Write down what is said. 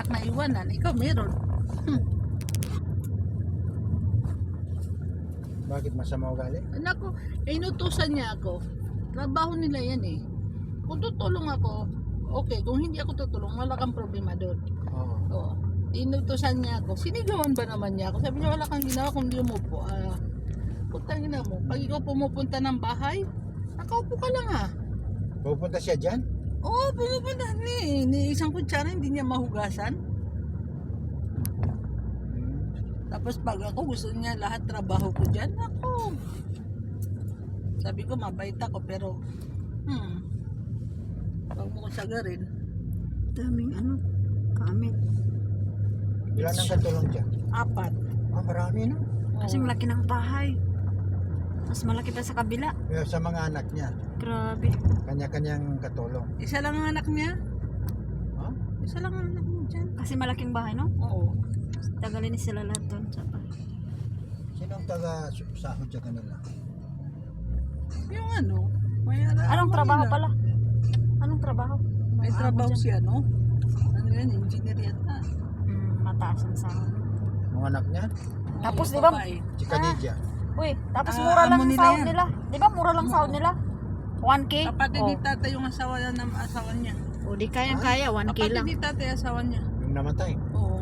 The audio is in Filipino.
anak na iwanan, ikaw meron. Bakit masama ugali? Anak ko, inutusan niya ako. Trabaho nila yan eh. Kung tutulong ako, okay. Kung hindi ako tutulong, wala kang problema doon. Oo. Oo. Inutusan niya ako. Sinigawan ba naman niya ako? Sabi niya, wala kang ginawa kung di umupo. Putang ina mo. Pag ikaw pumupunta ng bahay, nakaupo ka lang ha. Pupunta siya dyan? Oo, pumupunta. Ni isang kutsara, hindi niya mahugasan. Tapos pag ako, gusto niya lahat trabaho ko dyan. Ako. Sabi ko, mabait ako, pero huwag mo ko sagarin. Daming gamit. Ilan ang katulong dyan? 4. Marami no? Kasi malaki ng bahay. Mas malaki pa sa kabila. Sa mga anak niya, Grabe. kanya-kanyang katulong. Isa lang ang anak niya. Ha? Isa lang ang anak niya dyan. Kasi malaking bahay, no? Oo. Tagalin sila lahat doon sa bahay. Sino ang taga-sahod sa kanila? Yung may Anong trabaho pala? Anong trabaho? May trabaho dyan. siya, no? Ano yan, engineer yata. Mataas ang sahod. Mga anak niya? Tapos, Yung di ba? babae. Si Khadija. Uy, tapos Ah, mura lang amo ang nila sahod yan. nila. Di ba mura lang sahod nila? 1K? Kapatid Oh. ni tatay yung asawa ng asawa niya. O di kayang-kaya, 1K Kapatid lang. ni tatay asawa niya. Yung namatay. Oo.